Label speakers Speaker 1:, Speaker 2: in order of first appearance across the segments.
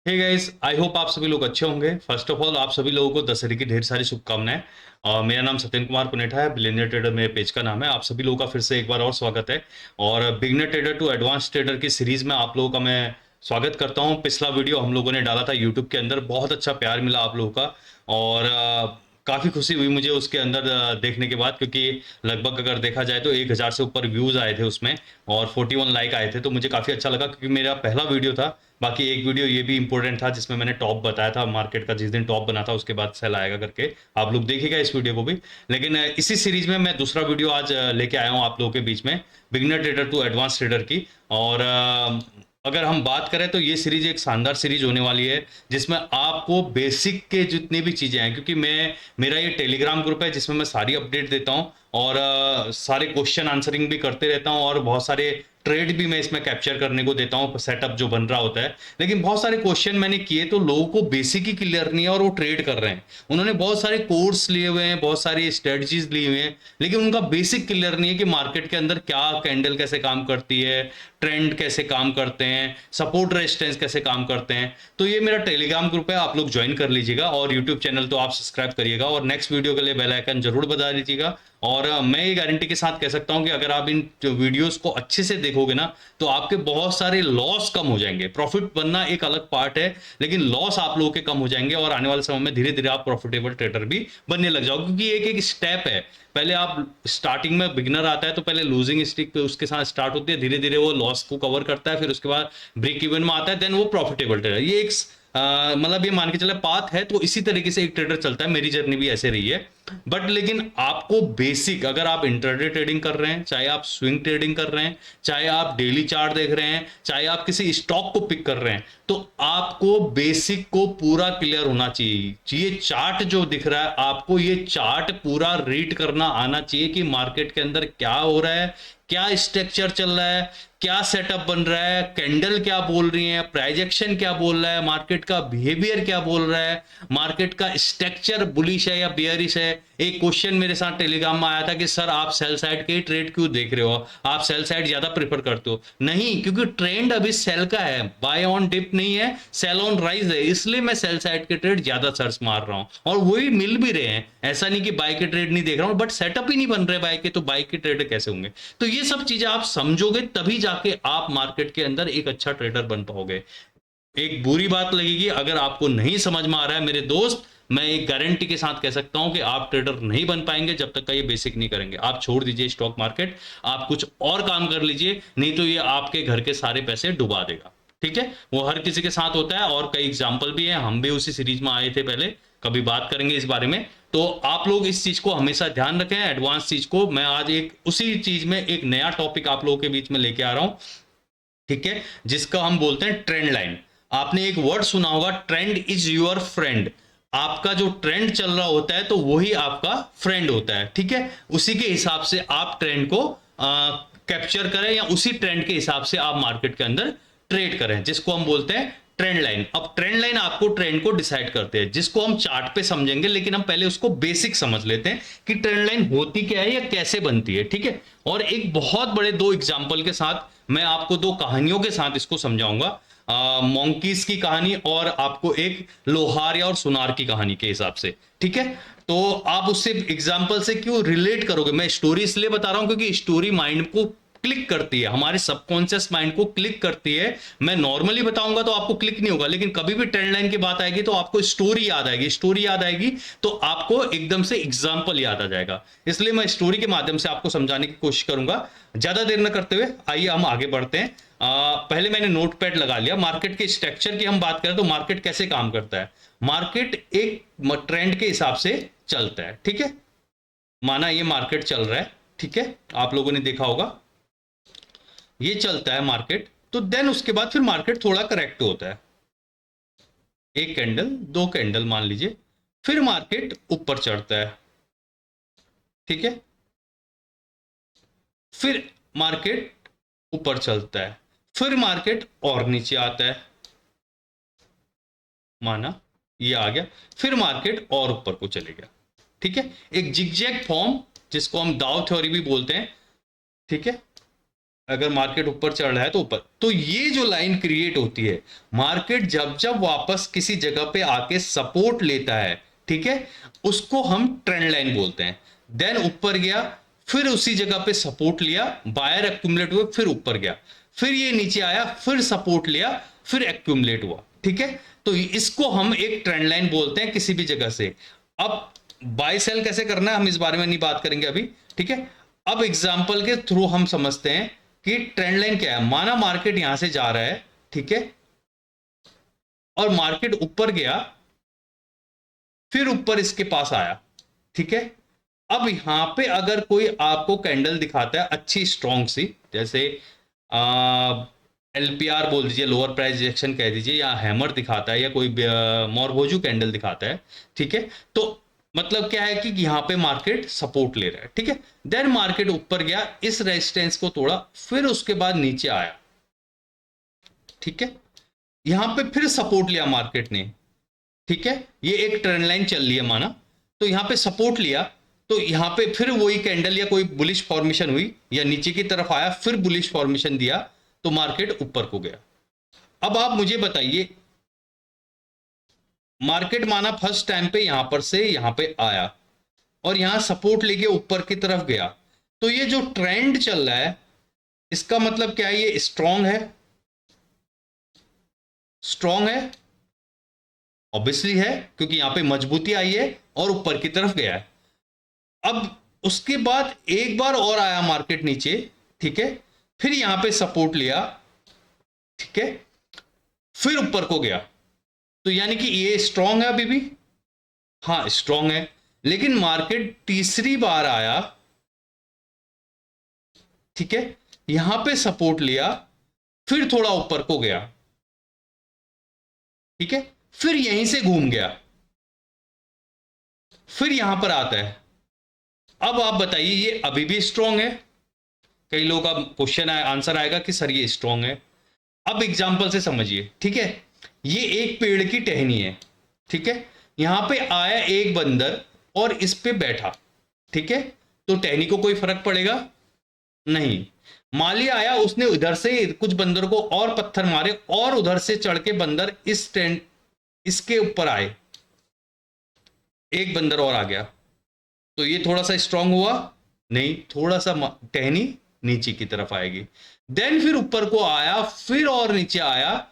Speaker 1: Hey guys, I hope आप सभी लोग अच्छे होंगे। फर्स्ट ऑफ ऑल आप सभी लोगों को दशहरे की ढेर सारी शुभकामनाएं। मेरा नाम सत्यन कुमार पुनेठा है। बिलियनियर ट्रेडर मेरे पेज का नाम है। आप सभी लोगों का फिर से एक बार और स्वागत है। और beginner trader to advance trader की सीरीज में आप लोगों का मैं स्वागत करता हूं। पिछला वीडियो हम लोगों ने डाला था यूट्यूब के अंदर, बहुत अच्छा प्यार मिला आप लोगों का। और काफ़ी खुशी हुई मुझे उसके अंदर देखने के बाद, क्योंकि लगभग अगर देखा जाए तो 1000 से ऊपर व्यूज़ आए थे उसमें और 41 लाइक आए थे। तो मुझे काफ़ी अच्छा लगा, क्योंकि मेरा पहला वीडियो था। बाकी एक वीडियो ये भी इंपॉर्टेंट था जिसमें मैंने टॉप बताया था मार्केट का, जिस दिन टॉप बना था उसके बाद सेल आएगा करके। आप लोग देखिएगा इस वीडियो को भी। लेकिन इसी सीरीज में मैं दूसरा वीडियो आज लेके आया हूँ आप लोगों के बीच में, beginner trader to advance trader की। और अगर हम बात करें तो ये सीरीज एक शानदार सीरीज होने वाली है, जिसमें आपको बेसिक के जितनी भी चीज़ें हैं, क्योंकि मेरा ये टेलीग्राम ग्रुप है जिसमें मैं सारी अपडेट देता हूँ और सारे क्वेश्चन आंसरिंग भी करते रहता हूँ, और बहुत सारे ट्रेड भी मैं इसमें कैप्चर करने को देता हूँ, सेटअप जो बन रहा होता है। लेकिन बहुत सारे क्वेश्चन मैंने किए तो लोगों को बेसिक ही क्लियर नहीं है और वो ट्रेड कर रहे हैं। उन्होंने बहुत सारे कोर्स लिए हुए हैं, बहुत सारी स्ट्रेटजीज ली हुई हैं, लेकिन उनका बेसिक क्लियर नहीं है कि मार्केट के अंदर क्या कैंडल कैसे काम करती है, ट्रेंड कैसे काम करते हैं, सपोर्ट रेजिस्टेंस कैसे काम करते हैं। तो ये मेरा टेलीग्राम ग्रुप है, आप लोग ज्वाइन कर लीजिएगा। और यूट्यूब चैनल तो आप सब्सक्राइब करिएगा और नेक्स्ट वीडियो के लिए बेल आइकन जरूर बजा दीजिएगा। और मैं ये गारंटी के साथ कह सकता हूं कि अगर आप इन वीडियोस को अच्छे से देखोगे ना, तो आपके बहुत सारे लॉस कम हो जाएंगे। प्रॉफिट बनना एक अलग पार्ट है, लेकिन लॉस आप लोगों के कम हो जाएंगे और आने वाले समय में धीरे धीरे आप प्रॉफिटेबल ट्रेडर भी बनने लग जाओगे, क्योंकि एक एक स्टेप है। पहले आप स्टार्टिंग में बिगनर आता है तो पहले लूजिंग स्टिक पे उसके साथ स्टार्ट होती है, धीरे धीरे वो लॉस को कवर करता है, फिर उसके बाद ब्रेक इवन में आता है, देन वो प्रॉफिटेबल ट्रेडर। ये एक मतलब ये मान के चले पाथ है। तो इसी तरीके से एक ट्रेडर चलता है, मेरी जर्नी भी ऐसे रही है। बट लेकिन आपको बेसिक, अगर आप इंट्राडे ट्रेडिंग कर रहे हैं, चाहे आप स्विंग ट्रेडिंग कर रहे हैं, चाहे आप डेली चार्ट देख रहे हैं, चाहे आप किसी स्टॉक को पिक कर रहे हैं, तो आपको बेसिक को पूरा क्लियर होना चाहिए। ये चार्ट जो दिख रहा है आपको, ये चार्ट पूरा रीड करना आना चाहिए कि मार्केट के अंदर क्या हो रहा है, क्या स्ट्रक्चर चल रहा है, क्या सेटअप बन रहा है, कैंडल क्या बोल रही है, प्राइजेक्शन क्या बोल रहा है, मार्केट का बिहेवियर क्या बोल रहा है, मार्केट का स्ट्रक्चर बुलिश है या बियरिश है। एक क्वेश्चन मेरे साथ टेलीग्राम में आया था कि सर आप सेल साइड के ट्रेड क्यों देख रहे हो, आप सेल साइड ज्यादा प्रेफर करते हो। नहीं, क्योंकि ट्रेंड अभी सेल का है, बाय ऑन डिप नहीं है, सेल ऑन राइज है, इसलिए मैं सेल साइड के ट्रेड ज्यादा सर्च मार रहा हूं और वही मिल भी रहे हैं। ऐसा नहीं कि बाय के ट्रेड नहीं देख रहा हूं, बट सेटअप ही नहीं बन रहे बाय के, तो बाय के ट्रेड कैसे होंगे। तो ये सब चीजें आप समझोगे तभी जाके आप मार्केट के अंदर एक अच्छा ट्रेडर बन पाओगे। एक बुरी बात लगेगी अगर आपको नहीं समझ में आ रहा है मेरे दोस्त, मैं एक गारंटी के साथ कह सकता हूं कि आप ट्रेडर नहीं बन पाएंगे जब तक का ये बेसिक नहीं करेंगे। आप छोड़ दीजिए स्टॉक मार्केट, आप कुछ और काम कर लीजिए, नहीं तो ये आपके घर के सारे पैसे डुबा देगा। ठीक है, वो हर किसी के साथ होता है और कई एग्जाम्पल भी है, हम भी उसी सीरीज में आए थे पहले, कभी बात करेंगे इस बारे में। तो आप लोग इस चीज को हमेशा ध्यान रखें, एडवांस चीज को। मैं आज एक उसी चीज में एक नया टॉपिक आप लोगों के बीच में लेके आ रहा हूं, ठीक है, जिसका हम बोलते हैं ट्रेंड लाइन। आपने एक वर्ड सुना होगा, ट्रेंड इज योर फ्रेंड। आपका जो ट्रेंड चल रहा होता है तो वही आपका फ्रेंड होता है, ठीक है। उसी के हिसाब से आप ट्रेंड को कैप्चर करें या उसी ट्रेंड के हिसाब से आप मार्केट के अंदर ट्रेड करें, जिसको हम बोलते हैं ट्रेंड लाइन। अब ट्रेंड लाइन आपको ट्रेंड को डिसाइड करते हैं, जिसको हम चार्ट पे समझेंगे, लेकिन हम पहले उसको बेसिक समझ लेते हैं कि ट्रेंड लाइन होती क्या है या कैसे बनती है, ठीक है। और एक बहुत बड़े दो एग्जांपल के साथ मैं आपको दो कहानियों के साथ इसको समझाऊंगा। मोंकीज की कहानी और आपको एक लोहार और सुनार की कहानी के हिसाब से, ठीक है। तो आप उससे एग्जांपल से क्यों रिलेट करोगे, मैं स्टोरी इसलिए बता रहा हूं क्योंकि स्टोरी माइंड को क्लिक करती है, हमारे सबकॉन्शियस माइंड को क्लिक करती है। मैं नॉर्मली बताऊंगा तो आपको क्लिक नहीं होगा, लेकिन कभी भी ट्रेंड लाइन की बात आएगी तो आपको स्टोरी याद आएगी, स्टोरी याद आएगी तो आपको एकदम से एग्जांपल याद आ जाएगा। इसलिए मैं स्टोरी के माध्यम से आपको समझाने की कोशिश करूंगा। ज्यादा देर न करते हुए आइए हम आगे बढ़ते हैं। पहले मैंने नोट पैड लगा लिया। मार्केट के स्ट्रक्चर की हम बात करें तो मार्केट कैसे काम करता है। मार्केट एक ट्रेंड के हिसाब से चलता है, ठीक है। माना ये मार्केट चल रहा है, ठीक है, आप लोगों ने देखा होगा ये चलता है मार्केट, तो देन उसके बाद फिर मार्केट थोड़ा करेक्ट होता है, एक कैंडल दो कैंडल मान लीजिए, फिर मार्केट ऊपर चढ़ता है, ठीक है, फिर मार्केट ऊपर चलता है, फिर मार्केट और नीचे आता है, माना ये आ गया, फिर मार्केट और ऊपर को चले गया, ठीक है। एक जिगजैग फॉर्म, जिसको हम दाव थ्योरी भी बोलते हैं, ठीक है। अगर मार्केट ऊपर चढ़ रहा है तो ऊपर, तो ये जो लाइन क्रिएट होती है, मार्केट जब जब वापस किसी जगह पे आके सपोर्ट लेता है, ठीक है, उसको हम ट्रेंड लाइन बोलते हैं। देन ऊपर गया, फिर उसी जगह पे सपोर्ट लिया, बायर एक्यूमुलेट हुए, फिर ऊपर गया, फिर ये नीचे आया, फिर सपोर्ट लिया, फिर एक्यूमुलेट हुआ, ठीक है। तो इसको हम एक ट्रेंड लाइन बोलते हैं किसी भी जगह से। अब बाय सेल कैसे करना है हम इस बारे में नहीं बात करेंगे अभी, ठीक है। अब एग्जांपल के थ्रू हम समझते हैं कि ट्रेंड लाइन क्या है। माना मार्केट यहां से जा रहा है, ठीक है, और मार्केट ऊपर गया, फिर ऊपर इसके पास आया, ठीक है। अब यहां पे अगर कोई आपको कैंडल दिखाता है अच्छी स्ट्रॉन्ग सी, जैसे एलपीआर बोल दीजिए, लोअर प्राइस रिजेक्शन कह दीजिए, या हैमर दिखाता है, या कोई मोरभोजू कैंडल दिखाता है, ठीक है, तो मतलब क्या है कि यहां पे मार्केट सपोर्ट ले रहा है, ठीक है। देन मार्केट ऊपर गया, इस रेजिस्टेंस को तोड़ा, फिर उसके बाद नीचे आया, ठीक है, यहां पे फिर सपोर्ट लिया मार्केट ने, ठीक है, ये एक ट्रेंड लाइन चल रही है माना, तो यहां पे सपोर्ट लिया, तो यहां पे फिर वही कैंडल या कोई बुलिश फॉर्मेशन हुई, या नीचे की तरफ आया, फिर बुलिश फॉर्मेशन दिया, तो मार्केट ऊपर को गया। अब आप मुझे बताइए, मार्केट माना फर्स्ट टाइम पे यहां पर से यहां पे आया और यहां सपोर्ट लेके ऊपर की तरफ गया, तो ये जो ट्रेंड चल रहा है, इसका मतलब क्या है, ये स्ट्रांग है, स्ट्रांग है, ऑब्वियसली है, क्योंकि यहां पे मजबूती आई है और ऊपर की तरफ गया है। अब उसके बाद एक बार और आया मार्केट नीचे, ठीक है, फिर यहां पे सपोर्ट लिया, ठीक है, फिर ऊपर को गया, तो यानी कि ये स्ट्रांग है अभी भी, हाँ स्ट्रांग है। लेकिन मार्केट तीसरी बार आया, ठीक है, यहां पे सपोर्ट लिया, फिर थोड़ा ऊपर को गया, ठीक है, फिर यहीं से घूम गया, फिर यहां पर आता है। अब आप बताइए, ये अभी भी स्ट्रांग है? कई लोगों का क्वेश्चन आंसर आएगा कि सर ये स्ट्रांग है। अब एग्जांपल से समझिए, ठीक है, ये एक पेड़ की टहनी है, ठीक है, यहां पे आया एक बंदर और इस पे बैठा, ठीक है, तो टहनी को कोई फर्क पड़ेगा नहीं। माली आया, उसने उधर से कुछ बंदर को और पत्थर मारे, और उधर से चढ़ के बंदर इस टेंट इसके ऊपर आए, एक बंदर और आ गया, तो ये थोड़ा सा स्ट्रांग हुआ नहीं, थोड़ा सा टहनी नीचे की तरफ आएगी। देन फिर ऊपर को आया, फिर और नीचे आया,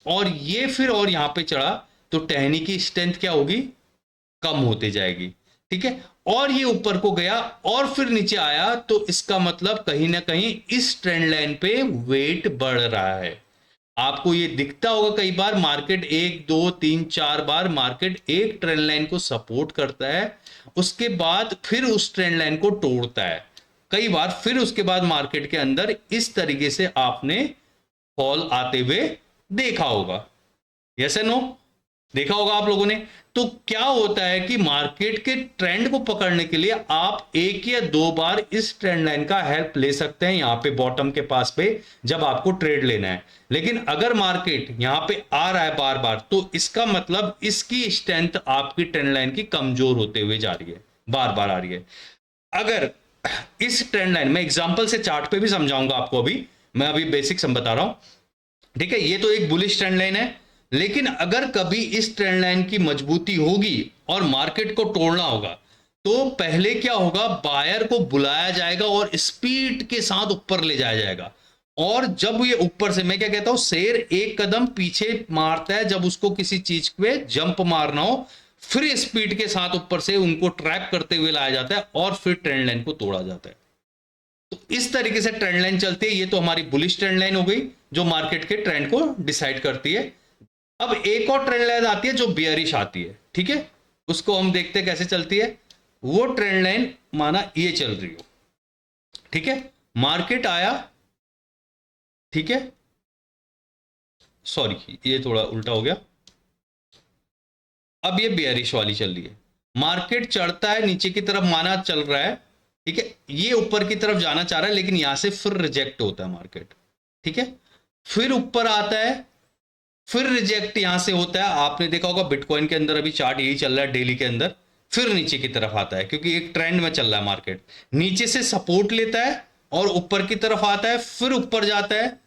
Speaker 1: और ये फिर और यहां पे चढ़ा, तो टहनी की स्ट्रेंथ क्या होगी, कम होते जाएगी, ठीक है। और ये ऊपर को गया और फिर नीचे आया, तो इसका मतलब कहीं ना कहीं इस ट्रेंड लाइन पे वेट बढ़ रहा है। आपको ये दिखता होगा कई बार, मार्केट 1 2 3 4 बार मार्केट एक ट्रेंड लाइन को सपोर्ट करता है, उसके बाद फिर उस ट्रेंड लाइन को तोड़ता है कई बार, फिर उसके बाद मार्केट के अंदर इस तरीके से आपने फॉल आते हुए देखा होगा। यस नो, देखा होगा आप लोगों ने। तो क्या होता है कि मार्केट के ट्रेंड को पकड़ने के लिए आप 1 या 2 बार इस ट्रेंड लाइन का हेल्प ले सकते हैं, यहां पे बॉटम के पास पे, जब आपको ट्रेड लेना है। लेकिन अगर मार्केट यहां पे आ रहा है बार बार, तो इसका मतलब इसकी स्ट्रेंथ आपकी ट्रेंड लाइन की कमजोर होते हुए जा रही है, बार बार आ रही है। अगर इस ट्रेंड लाइन में एग्जांपल से चार्ट पे भी समझाऊंगा आपको, अभी मैं अभी बेसिक सम बता रहा हूं, ठीक है, ये तो एक बुलिश ट्रेंड लाइन है। लेकिन अगर कभी इस ट्रेंड लाइन की मजबूती होगी और मार्केट को तोड़ना होगा, तो पहले क्या होगा, बायर को बुलाया जाएगा और स्पीड के साथ ऊपर ले जाया जाएगा। और जब ये ऊपर से, मैं क्या कहता हूं, शेर एक कदम पीछे मारता है जब उसको किसी चीज पे जंप मारना हो, फिर स्पीड के साथ ऊपर से उनको ट्रैप करते हुए लाया जाता है और फिर ट्रेंड लाइन को तोड़ा जाता है। तो इस तरीके से ट्रेंड लाइन चलती है। ये तो हमारी बुलिश ट्रेंड लाइन हो गई जो मार्केट के ट्रेंड को डिसाइड करती है। अब एक और ट्रेंड लाइन आती है जो बियरिश आती है, ठीक है, उसको हम देखते हैं कैसे चलती है। वो ट्रेंड लाइन माना ये चल रही हो, ठीक है, मार्केट आया, ठीक है, सॉरी ये थोड़ा उल्टा हो गया, अब ये बियरिश वाली चल रही है। मार्केट चढ़ता है नीचे की तरफ, माना चल रहा है, ठीक है, ये ऊपर की तरफ जाना चाह रहा है, लेकिन यहां से फिर रिजेक्ट होता है मार्केट, ठीक है, फिर ऊपर आता है, फिर रिजेक्ट यहां से होता है। आपने देखा होगा बिटकॉइन के अंदर अभी चार्ट यही चल रहा है डेली के अंदर, फिर नीचे की तरफ आता है, क्योंकि एक ट्रेंड में चल रहा है मार्केट, नीचे से सपोर्ट लेता है और ऊपर की तरफ आता है, फिर ऊपर जाता है,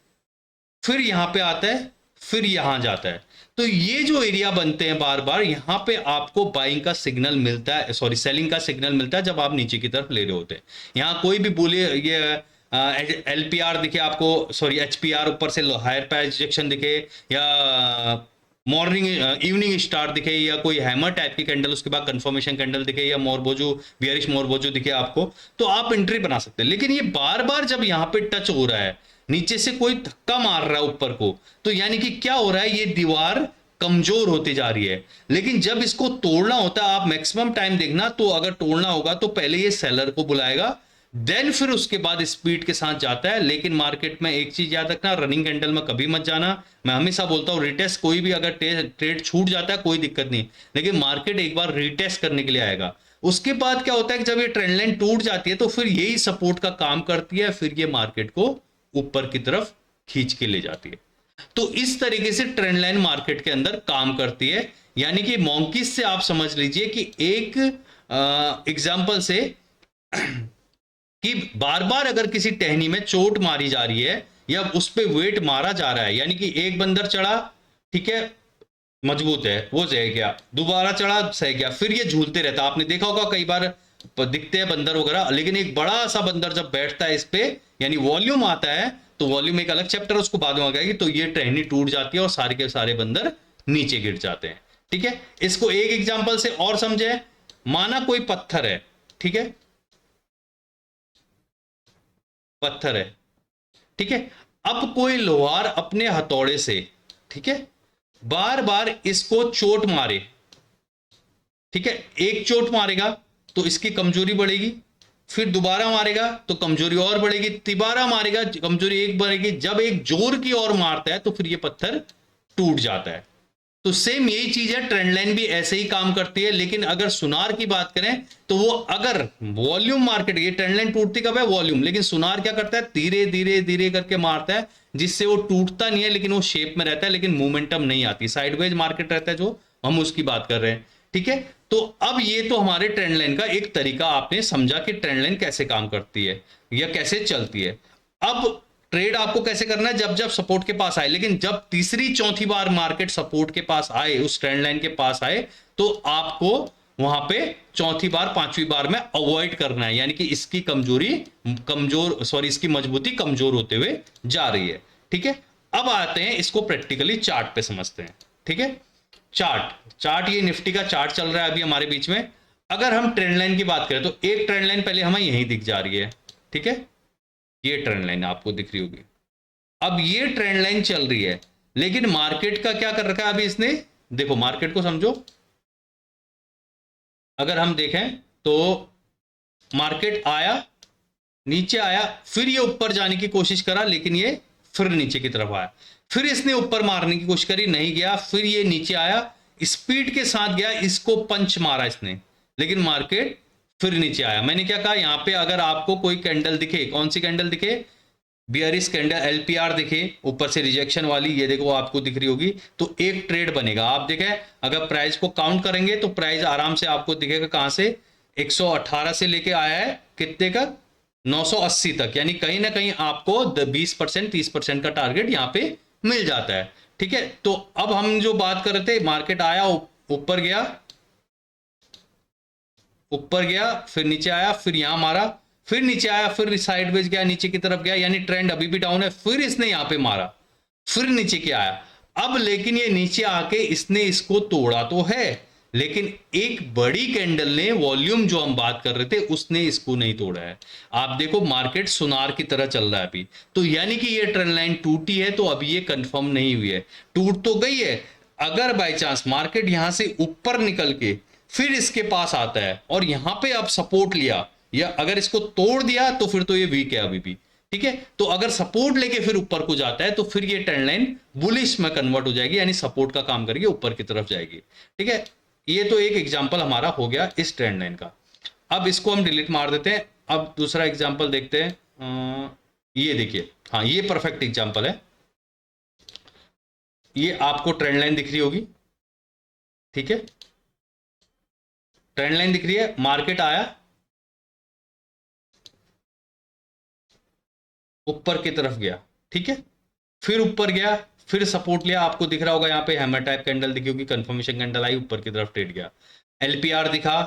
Speaker 1: फिर यहां पे आता है, फिर यहां जाता है। तो ये जो एरिया बनते हैं बार बार, यहां पे आपको बाइंग का सिग्नल मिलता है, सॉरी सेलिंग का सिग्नल मिलता है जब आप नीचे की तरफ ले रहे होते हैं। यहां कोई भी बोलिए ये एलपीआर दिखे आपको, सॉरी एचपीआर ऊपर से हायर प्राइजेक्शन दिखे, या मॉर्निंग इवनिंग स्टार दिखे, या कोई हैमर टाइप की कैंडल उसके बाद कंफर्मेशन कैंडल दिखे, या मोरबोजो बियरिश मोरबोजो दिखे आपको, तो आप एंट्री बना सकते हैं। लेकिन ये बार बार जब यहां पे टच हो रहा है, नीचे से कोई धक्का मार रहा है ऊपर को, तो यानी कि क्या हो रहा है, ये दीवार कमजोर होती जा रही है। लेकिन जब इसको तोड़ना होता है, आप मैक्सिमम टाइम देखना, तो अगर तोड़ना होगा तो पहले ये सेलर को बुलाएगा, देन फिर उसके बाद स्पीड के साथ जाता है। लेकिन मार्केट में एक चीज याद रखना, रनिंग कैंडल में कभी मत जाना। मैं हमेशा बोलता हूं रिटेस्ट, कोई भी अगर ट्रेड छूट जाता है कोई दिक्कत नहीं, लेकिन मार्केट एक बार रिटेस्ट करने के लिए आएगा। उसके बाद क्या होता है कि जब ये ट्रेंड लाइन टूट जाती है तो फिर यही सपोर्ट का काम करती है, फिर ये मार्केट को ऊपर की तरफ खींच के ले जाती है। तो इस तरीके से ट्रेंड लाइन मार्केट के अंदर काम करती है। यानी कि मॉन्कीज से आप समझ लीजिए कि एक एग्जाम्पल से कि बार बार अगर किसी टहनी में चोट मारी जा रही है या उस पर वेट मारा जा रहा है, यानी कि एक बंदर चढ़ा, ठीक है, मजबूत है, वो सह गया, दोबारा चढ़ा सह गया, फिर ये झूलते रहता। आपने देखा होगा कई बार दिखते हैं बंदर वगैरह, लेकिन एक बड़ा सा बंदर जब बैठता है इस पे, यानी वॉल्यूम आता है, तो वॉल्यूम एक अलग चैप्टर, उसको बाद में आ जाएगी, तो ये टहनी टूट जाती है और सारे के सारे बंदर नीचे गिर जाते हैं। ठीक है, इसको एक एग्जाम्पल से और समझे। माना कोई पत्थर है, ठीक है, पत्थर है, ठीक है, अब कोई लोहार अपने हथौड़े से, ठीक है, बार बार इसको चोट मारे, ठीक है, एक चोट मारेगा तो इसकी कमजोरी बढ़ेगी, फिर दोबारा मारेगा तो कमजोरी और बढ़ेगी, तिबारा मारेगा कमजोरी एक बढ़ेगी, जब एक जोर की ओर मारता है तो फिर ये पत्थर टूट जाता है। तो सेम यही चीज है, ट्रेंड लाइन भी ऐसे ही काम करती है। लेकिन अगर सुनार की बात करें तो वो अगर वॉल्यूम मार्केट, ये ट्रेंड लाइन टूटती कब है, वॉल्यूम, लेकिन सुनार क्या करता है, धीरे धीरे धीरे करके मारता है, जिससे वो टूटता नहीं है लेकिन वो शेप में रहता है, लेकिन मोमेंटम नहीं आती, साइडवेज मार्केट रहता है, जो हम उसकी बात कर रहे हैं। ठीक है, तो अब ये तो हमारे ट्रेंड लाइन का एक तरीका आपने समझा कि ट्रेंड लाइन कैसे काम करती है या कैसे चलती है। अब ट्रेड आपको कैसे करना है, जब जब सपोर्ट के पास आए, लेकिन जब तीसरी चौथी बार मार्केट सपोर्ट के पास आए, उस ट्रेंड लाइन के पास आए, तो आपको वहां पे चौथी बार पांचवी बार में अवॉइड करना है, यानी कि इसकी कमजोरी कमजोर, सॉरी इसकी मजबूती कमजोर होते हुए जा रही है। ठीक है, अब आते हैं इसको प्रैक्टिकली चार्ट पे समझते हैं। ठीक है, चार्ट ये निफ्टी का चार्ट चल रहा है अभी हमारे बीच में। अगर हम ट्रेंड लाइन की बात करें तो एक ट्रेंड लाइन पहले हमें यहीं दिख जा रही है, ठीक है, ये ट्रेंड लाइन आपको दिख रही होगी। अब ये ट्रेंड लाइन चल रही है, लेकिन मार्केट का क्या कर रखा है अभी इसने, देखो मार्केट को समझो। अगर हम देखें तो मार्केट आया, नीचे आया, फिर ये ऊपर जाने की कोशिश करा, लेकिन ये फिर नीचे की तरफ आया, फिर इसने ऊपर मारने की कोशिश करी, नहीं गया, फिर ये नीचे आया, स्पीड के साथ गया, इसको पंच मारा इसने, लेकिन मार्केट फिर नीचे आया। मैंने क्या कहा, यहां पे अगर आपको कोई कैंडल दिखे, कौन सी कैंडल दिखे, बियरिश कैंडल, एलपीआर दिखे ऊपर से रिजेक्शन वाली, ये देखो आपको दिख रही होगी, तो एक ट्रेड बनेगा। आप देखें, अगर प्राइस को काउंट करेंगे तो प्राइस आराम से आपको दिखेगा कहां से, 118 से लेके आया है कितने का, 980 तक, यानी कहीं ना कहीं आपको 20% 30% का टारगेट यहां पे मिल जाता है। ठीक है, तो अब हम जो बात कर रहे थे, मार्केट आया, ऊपर गया, ऊपर गया, फिर नीचे आया, फिर यहां मारा, फिर नीचे आया, फिर साइडवेज गया, नीचे की तरफ गया, यानी ट्रेंड अभी भी डाउन है, फिर इसने यहां पे मारा, फिर नीचे के आया। अब लेकिन ये नीचे आके इसने इसको तोड़ा तो है, लेकिन एक बड़ी कैंडल ने, वॉल्यूम जो हम बात कर रहे थे, उसने इसको नहीं तोड़ा है। आप देखो मार्केट सुनार की तरह चल रहा है अभी, तो यानी कि ये ट्रेंड लाइन टूटी है, तो अभी ये कंफर्म नहीं हुई है, टूट तो गई है। अगर बाय चांस मार्केट यहां से ऊपर निकल के फिर इसके पास आता है और यहां पे अब सपोर्ट लिया, या अगर इसको तोड़ दिया, तो फिर तो ये वीक है अभी भी। ठीक है, तो अगर सपोर्ट लेके फिर ऊपर को जाता है, तो फिर ये ट्रेंड लाइन बुलिश में कन्वर्ट हो जाएगी, यानी सपोर्ट का काम करके ऊपर की तरफ जाएगी। ठीक है, ये तो एक एग्जांपल हमारा हो गया इस ट्रेंड लाइन का। अब इसको हम डिलीट मार देते हैं। अब दूसरा एग्जांपल देखते हैं। ये देखिए, हाँ ये परफेक्ट एग्जांपल है। ये आपको ट्रेंड लाइन दिख रही होगी, ठीक है, ट्रेंड लाइन दिख रही है, मार्केट आया, ऊपर की तरफ गया, ठीक है, फिर ऊपर गया, फिर सपोर्ट लिया, आपको दिख रहा होगा यहाँ पे हैमर टाइप कैंडल दिखी होगी, कंफर्मेशन कैंडल आई, ऊपर की तरफ ट्रेड गया, एलपीआर दिखा,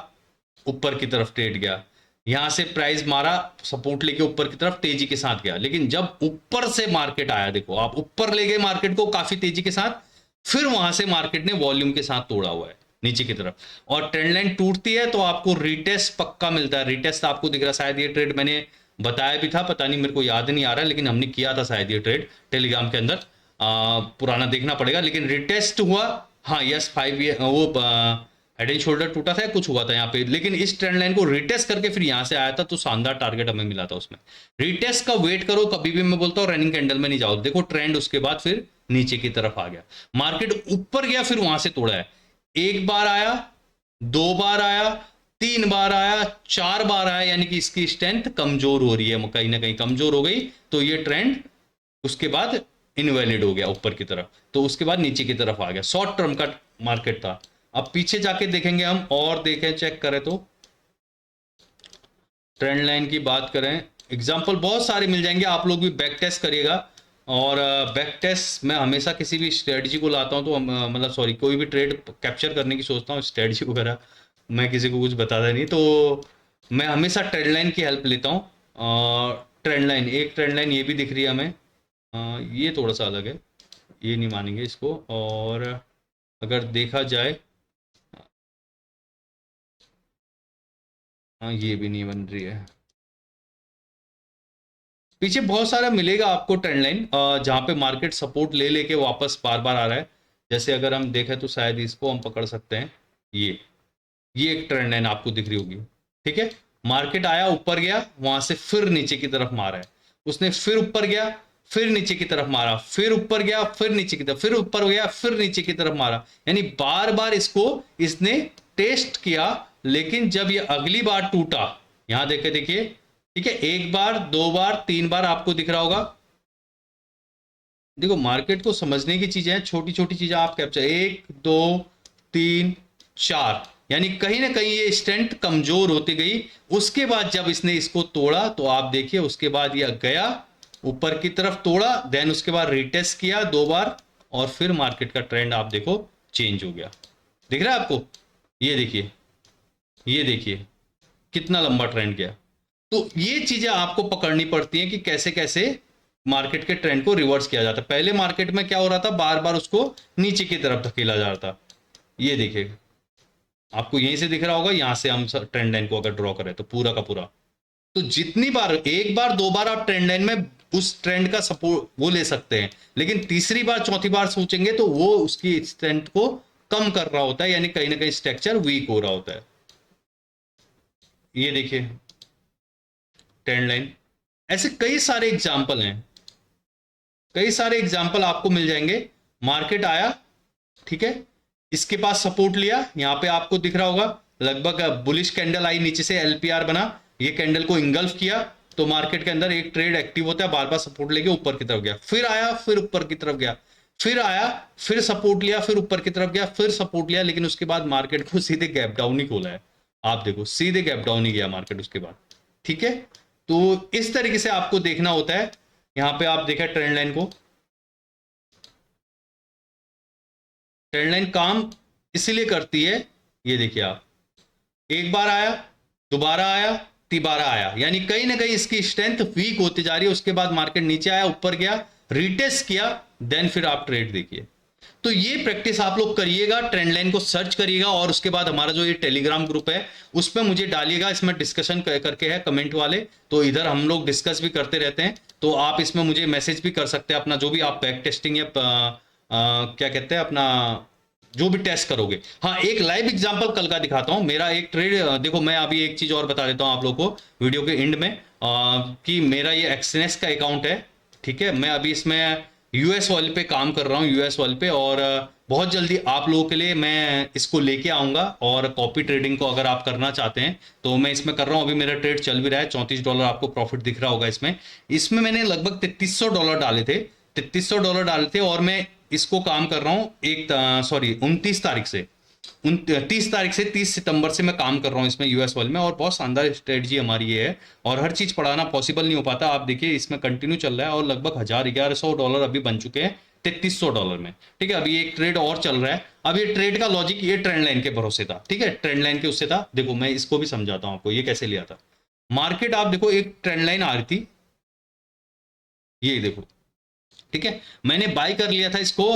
Speaker 1: ऊपर की तरफ ट्रेड गया, यहां से प्राइस मारा सपोर्ट लेके ऊपर की तरफ तेजी के साथ गया, लेकिन जब ऊपर से मार्केट आया, देखो आप ऊपर ले गए मार्केट को काफी तेजी के साथ, फिर वहां से मार्केट ने वॉल्यूम के साथ तोड़ा हुआ है नीचे की तरफ, और ट्रेंड लाइन टूटती है तो आपको रिटेस्ट पक्का मिलता है। रिटेस्ट आपको दिख रहा है, शायद ये ट्रेड मैंने बताया भी था, पता नहीं मेरे को याद नहीं आ रहा, लेकिन हमने किया था शायद ये ट्रेड टेलीग्राम के अंदर, पुराना देखना पड़ेगा, लेकिन रिटेस्ट हुआ। हाँ यस 5 वो हेड एंड शोल्डर टूटा था, कुछ हुआ था यहाँ पे, लेकिन इस ट्रेंड लाइन को रिटेस्ट करके फिर यहाँ से आया था, तो शानदार टारगेट हमें मिला था उसमें। रिटेस्ट का वेट करो, कभी भी मैं बोलता हूँ रनिंग कैंडल में नहीं जाओ। देखो ट्रेंड उसके बाद फिर नीचे की तरफ आ गया, मार्केट ऊपर गया, फिर वहां से तोड़ा है, एक बार आया, 2 बार आया, 3 बार आया, 4 बार आया, यानी कि इसकी स्ट्रेंथ कमजोर हो रही है, कहीं ना कहीं कमजोर हो गई, तो ये ट्रेंड उसके बाद इनवैलिड हो गया ऊपर की तरफ, तो उसके बाद नीचे की तरफ आ गया। शॉर्ट टर्म का मार्केट था। अब पीछे जाके देखेंगे हम, और देखें चेक करें तो ट्रेंड लाइन की बात करें, एग्जांपल बहुत सारे मिल जाएंगे, आप लोग भी बैक टेस्ट करिएगा। और बैक टेस्ट मैं हमेशा किसी भी स्ट्रेटजी को लाता हूं तो मतलब सॉरी कोई भी ट्रेड कैप्चर करने की सोचता हूं, स्ट्रेटजी वगैरह मैं किसी को कुछ बताता नहीं, तो मैं हमेशा ट्रेंड लाइन की हेल्प लेता हूं। ट्रेंड लाइन, एक ट्रेंड लाइन ये भी दिख रही है हमें, ये थोड़ा सा अलग है, ये नहीं मानेंगे इसको। और अगर देखा जाए, हाँ ये भी नहीं बन रही है, पीछे बहुत सारा मिलेगा आपको ट्रेंड लाइन जहाँ पे मार्केट सपोर्ट ले लेके वापस बार बार आ रहा है। जैसे अगर हम देखें तो शायद इसको हम पकड़ सकते हैं, ये एक ट्रेंड लाइन आपको दिख रही होगी, ठीक है, मार्केट आया ऊपर गया, वहां से फिर नीचे की तरफ मारा है, उसने फिर ऊपर गया, फिर नीचे की तरफ मारा, फिर ऊपर गया, फिर नीचे की तरफ, फिर ऊपर गया, फिर नीचे की तरफ मारा, यानी बार बार इसको इसने टेस्ट किया। लेकिन जब ये अगली बार टूटा, यहां देखे देखिए, ठीक है, एक बार, 2 बार, 3 बार आपको दिख रहा होगा। देखो मार्केट को समझने की चीजें हैं, छोटी छोटी चीजें आप कैप्चर, 1 2 3 4, यानी कहीं ना कहीं ये स्ट्रेंथ कमजोर होती गई। उसके बाद जब इसने इसको तोड़ा तो आप देखिए, उसके बाद ये गया ऊपर की तरफ, तोड़ा, देन उसके बाद रिटेस्ट किया 2 बार, और फिर मार्केट का ट्रेंड आप देखो चेंज हो गया। दिख रहा है आपको, ये देखिए, ये देखिए कितना लंबा ट्रेंड गया। तो ये चीजें आपको पकड़नी पड़ती हैं कि कैसे कैसे मार्केट के ट्रेंड को रिवर्स किया जाता है। पहले मार्केट में क्या हो रहा था, बार बार उसको नीचे की तरफ धकेला जा रहा था। ये देखिए आपको यहीं से दिख रहा होगा, यहां से हम ट्रेंड लाइन को अगर ड्रॉ करें तो पूरा का पूरा, तो जितनी बार, एक बार 2 बार आप ट्रेंड लाइन में उस ट्रेंड का सपोर्ट वो ले सकते हैं, लेकिन तीसरी बार चौथी बार सोचेंगे तो वो उसकी स्ट्रेंथ को कम कर रहा होता है, यानी कहीं ना कहीं स्ट्रक्चर वीक हो रहा होता है। ये देखिए ट्रेंड लाइन, ऐसे कई सारे एग्जाम्पल हैं, कई सारे एग्जाम्पल आपको मिल जाएंगे। मार्केट आया, ठीक है, इसके पास सपोर्ट लिया, यहां पे आपको दिख रहा होगा लगभग बुलिश कैंडल आई, नीचे से एलपीआर बना, ये कैंडल को इंगल्फ किया, तो मार्केट के अंदर एक ट्रेड एक्टिव होता है, बार बार सपोर्ट लेके ऊपर की तरफ गया, फिर आया, फिर ऊपर की तरफ गया, फिर आया, फिर सपोर्ट लिया, फिर ऊपर की तरफ गया, फिर सपोर्ट लिया, लेकिन उसके बाद मार्केट को सीधे गैप डाउन ही खोला है। आप देखो सीधे गैप डाउन ही गया मार्केट उसके बाद, ठीक है। तो इस तरीके से आपको देखना होता है। यहां पे आप देखा ट्रेंड लाइन को, ट्रेंड लाइन काम इसीलिए करती है, ये देखिए आप, एक बार आया, दोबारा आया, तिबारा आया, यानी कहीं ना कहीं इसकी स्ट्रेंथ वीक होती जा रही है। उसके बाद मार्केट नीचे आया, ऊपर गया, रिटेस्ट किया, देन फिर आप ट्रेड देखिए। तो ये प्रैक्टिस आप लोग करिएगा, ट्रेंड लाइन को सर्च करिएगा, और उसके बाद हमारा जो ये टेलीग्राम ग्रुप है उस पर मुझे डालिएगा, इसमें डिस्कशन करके है कमेंट वाले, तो इधर हम लोग डिस्कस भी करते रहते हैं, तो आप इसमें मुझे मैसेज भी कर सकते हैं अपना जो भी आप बैक टेस्टिंग या क्या कहते हैं अपना जो भी टेस्ट करोगे। हाँ एक लाइव एग्जांपल कल का दिखाता हूं, मेरा एक ट्रेड, देखो मैं अभी एक चीज और बता देता हूं आप लोगों को वीडियो के एंड में, कि मेरा ये एक्सनेस का अकाउंट है, ठीक है, मैं अभी इसमें यूएस ऑयल पे काम कर रहा हूँ, यूएस ऑयल पे, और बहुत जल्दी आप लोगों के लिए मैं इसको लेके आऊंगा। और कॉपी ट्रेडिंग को अगर आप करना चाहते हैं तो मैं इसमें कर रहा हूँ, अभी मेरा ट्रेड चल भी रहा है, $34 आपको प्रॉफिट दिख रहा होगा इसमें। इसमें मैंने लगभग $3300 डाले थे, $3300 डाले थे, और मैं इसको काम कर रहा हूँ 29 तारीख से, 30 तारीख से 30 सितंबर से मैं काम कर रहा हूँ इसमें यूएस वाले में, और बहुत शानदार स्ट्रेटजी हमारी ये है, और हर चीज पढ़ाना पॉसिबल नहीं हो पाता। आप देखिए इसमें कंटिन्यू चल रहा है और लगभग $1100 अभी बन चुके हैं $3300 में। ठीक है, अभी एक ट्रेड और चल रहा है। अब ये ट्रेड का लॉजिक ये ट्रेंड लाइन के भरोसे था। ठीक है, ट्रेंड लाइन के उससे था। देखो मैं इसको भी समझाता हूँ आपको ये कैसे लिया था। मार्केट आप देखो एक ट्रेंड लाइन आ रही थी, ये देखो। ठीक है, मैंने बाय कर लिया था इसको,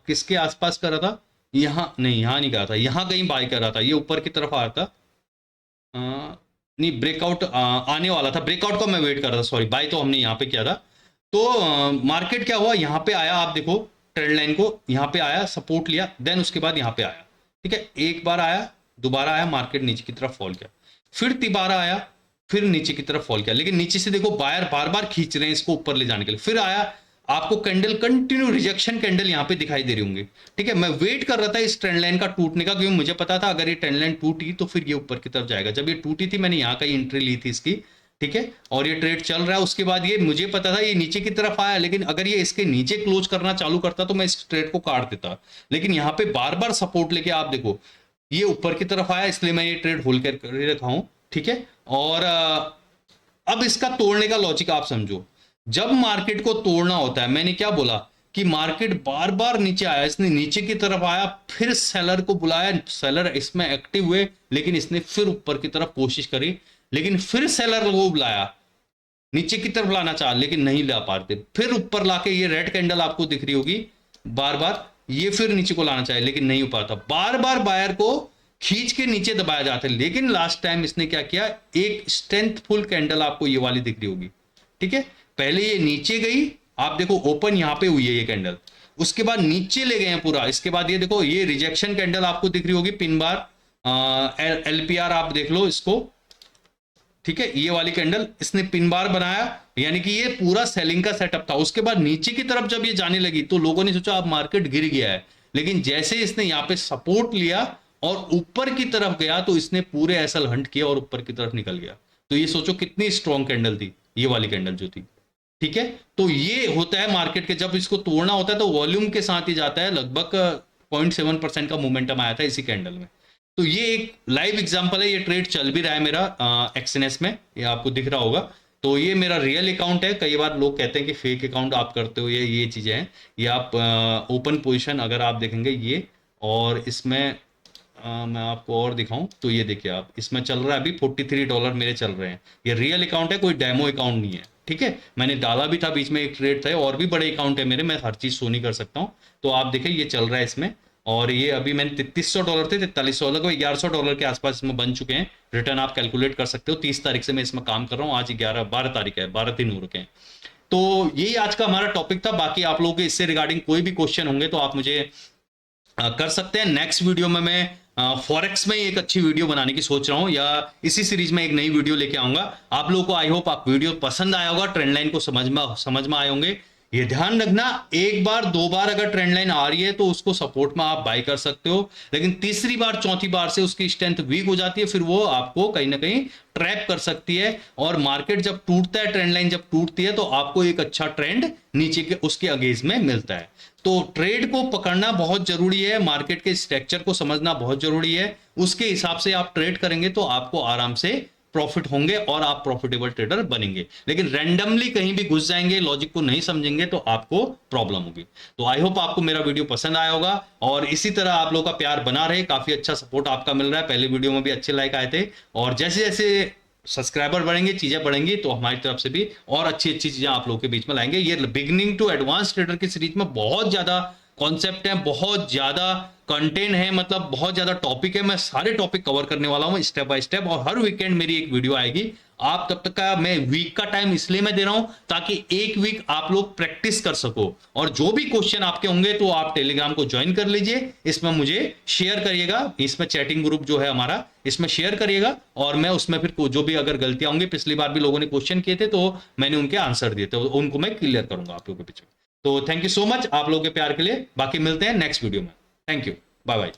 Speaker 1: किसके आसपास कर रहा था, यहाँ नहीं, यहाँ नहीं करा था, यहाँ कहीं बाय कर रहा था, ये ऊपर की तरफ आ रहा था। नहीं, ब्रेकआउट आने वाला था, ब्रेकआउट का मैं वेट कर रहा था, सॉरी, बाय तो हमने यहाँ पे किया था। तो मार्केट क्या हुआ, यहाँ पे आया, आप देखो ट्रेंड लाइन को, यहाँ पे आया, सपोर्ट लिया, देन उसके बाद यहाँ पे आया। ठीक है, एक बार आया, दोबारा आया, मार्केट नीचे की तरफ फॉल किया, फिर तिबारा आया, फिर नीचे की तरफ फॉल किया, लेकिन नीचे से देखो बायर बार बार खींच रहे हैं इसको ऊपर ले जाने के लिए। फिर आया, आपको कैंडल कंटिन्यू रिजेक्शन कैंडल यहाँ पे दिखाई दे रही होंगी। ठीक है, मैं वेट कर रहा था इस ट्रेंड लाइन का टूटने का, क्योंकि मुझे पता था अगर ये ट्रेंड लाइन टूटी तो फिर ये ऊपर की तरफ जाएगा। जब ये टूटी थी मैंने यहाँ का एंट्री ली थी इसकी। ठीक है, और ये ट्रेड चल रहा है, उसके बाद ये मुझे पता था ये नीचे की तरफ आया, लेकिन अगर ये इसके नीचे क्लोज करना चालू करता तो मैं इस ट्रेड को काट देता, लेकिन यहाँ पे बार बार सपोर्ट लेके आप देखो ये ऊपर की तरफ आया, इसलिए मैं ये ट्रेड होल्ड कर रखा हूं। ठीक है, और अब इसका तोड़ने का लॉजिक आप समझो। जब मार्केट को तोड़ना होता है, मैंने क्या बोला कि मार्केट बार बार नीचे आया, इसने नीचे की तरफ आया, फिर सेलर को बुलाया, सेलर इसमें एक्टिव हुए, लेकिन इसने फिर ऊपर की तरफ कोशिश करी, लेकिन फिर सेलर को बुलाया, नीचे की तरफ लाना चाहा, लेकिन नहीं ला पाते, फिर ऊपर लाके ये रेड कैंडल आपको दिख रही होगी बार बार, ये फिर नीचे को लाना चाहे लेकिन नहीं हो पाता, बार बार बायर को खींच के नीचे दबाया जाता है। लेकिन लास्ट टाइम इसने क्या किया, एक स्ट्रेंथफुल कैंडल आपको ये वाली दिख रही होगी। ठीक है, पहले ये नीचे गई, आप देखो ओपन यहां पे हुई है ये कैंडल, उसके बाद नीचे ले गए हैं पूरा, इसके बाद ये देखो ये रिजेक्शन कैंडल आपको दिख रही होगी, पिन बार, एलपीआर आप देख लो इसको। ठीक है, ये वाली कैंडल इसने पिन बार बनाया, यानी कि ये पूरा सेलिंग का सेटअप था। उसके बाद नीचे की तरफ जब ये जाने लगी तो लोगों ने सोचा अब मार्केट गिर गया है, लेकिन जैसे इसने यहाँ पे सपोर्ट लिया और ऊपर की तरफ गया तो इसने पूरे एसएल हंट किया और ऊपर की तरफ निकल गया। तो ये सोचो कितनी स्ट्रॉन्ग कैंडल थी ये वाली कैंडल जो थी। ठीक है, तो ये होता है मार्केट के, जब इसको तोड़ना होता है तो वॉल्यूम के साथ ही जाता है। लगभग 0.7% का मोमेंटम आया था इसी कैंडल में। तो ये एक लाइव एग्जांपल है, ये ट्रेड चल भी रहा है मेरा एक्सएनएस में, ये आपको दिख रहा होगा। तो ये मेरा रियल अकाउंट है। कई बार लोग कहते हैं कि फेक अकाउंट आप करते हो, ये चीजें हैं। ये आप ओपन पोजीशन अगर आप देखेंगे ये, और इसमें मैं आपको और दिखाऊं तो ये देखिए आप, इसमें चल रहा है अभी $43 मेरे चल रहे हैं। ये रियल अकाउंट है, कोई डेमो अकाउंट नहीं है। ठीक है, मैंने डाला भी था बीच में एक ट्रेड था, और भी बड़े अकाउंट है मेरे, मैं हर चीज शो नहीं कर सकता हूँ। तो आप देखिए ये चल रहा है इसमें, और ये अभी मैंने $3300 थे, $4300 को $1100 के आसपास इसमें बन चुके हैं। रिटर्न आप कैलकुलेट कर सकते हो। 30 तारीख से मैं इसमें काम कर रहा हूँ, आज 12 तारीख है, 12 दिन हो रखे हैं। तो यही आज का हमारा टॉपिक था। बाकी आप लोगों के इससे रिगार्डिंग कोई भी क्वेश्चन होंगे तो आप मुझे कर सकते हैं। नेक्स्ट वीडियो में मैं फॉरेक्स में एक अच्छी वीडियो बनाने की सोच रहा हूं, या इसी सीरीज में एक नई वीडियो लेके आऊंगा। आप लोगों को आई होप आप वीडियो पसंद आया होगा, ट्रेंड लाइन को समझ में आए होंगे। ये ध्यान रखना, एक बार दो बार अगर ट्रेंड लाइन आ रही है तो उसको सपोर्ट में आप बाय कर सकते हो, लेकिन तीसरी बार चौथी बार से उसकी स्ट्रेंथ वीक हो जाती है, फिर वो आपको कहीं ना कहीं ट्रैप कर सकती है। और मार्केट जब टूटता है, ट्रेंड लाइन जब टूटती है, तो आपको एक अच्छा ट्रेंड नीचे के उसके अगेंस्ट में मिलता है। तो ट्रेड को पकड़ना बहुत जरूरी है, मार्केट के स्ट्रक्चर को समझना बहुत जरूरी है। उसके हिसाब से आप ट्रेड करेंगे तो आपको आराम से प्रॉफिट होंगे और आप प्रॉफिटेबल ट्रेडर बनेंगे। लेकिन रैंडमली कहीं भी घुस जाएंगे, लॉजिक को नहीं समझेंगे, तो आपको प्रॉब्लम होगी। तो आई होप आपको मेरा वीडियो पसंद आया होगा, और इसी तरह आप लोगों का प्यार बना रहे। काफी अच्छा सपोर्ट आपका मिल रहा है, पहले वीडियो में भी अच्छे लाइक आए थे, और जैसे जैसे सब्सक्राइबर बढ़ेंगे, चीजें बढ़ेंगी, तो हमारी तरफ से भी और अच्छी अच्छी चीजें आप लोगों के बीच में लाएंगे। ये बिगिनिंग टू एडवांस ट्रेडर की सीरीज में बहुत ज्यादा कॉन्सेप्ट है, बहुत ज्यादा कंटेंट है, मतलब बहुत ज्यादा टॉपिक है। मैं सारे टॉपिक कवर करने वाला हूं स्टेप बाय स्टेप, और हर वीकेंड मेरी एक वीडियो आएगी। आप तब तक का मैं वीक का टाइम इसलिए मैं दे रहा हूं ताकि एक वीक आप लोग प्रैक्टिस कर सको, और जो भी क्वेश्चन आपके होंगे तो आप टेलीग्राम को ज्वाइन कर लीजिए, इसमें मुझे शेयर करिएगा, इसमें चैटिंग ग्रुप जो है हमारा, इसमें शेयर करिएगा, और मैं उसमें फिर जो भी अगर गलतियां होंगी, पिछली बार भी लोगों ने क्वेश्चन किए थे तो मैंने उनके आंसर दिए थे, उनको मैं क्लियर करूंगा आप लोगों के पीछे। तो थैंक यू सो मच आप लोगों के प्यार के लिए। बाकी मिलते हैं नेक्स्ट वीडियो में। Thank you, bye bye.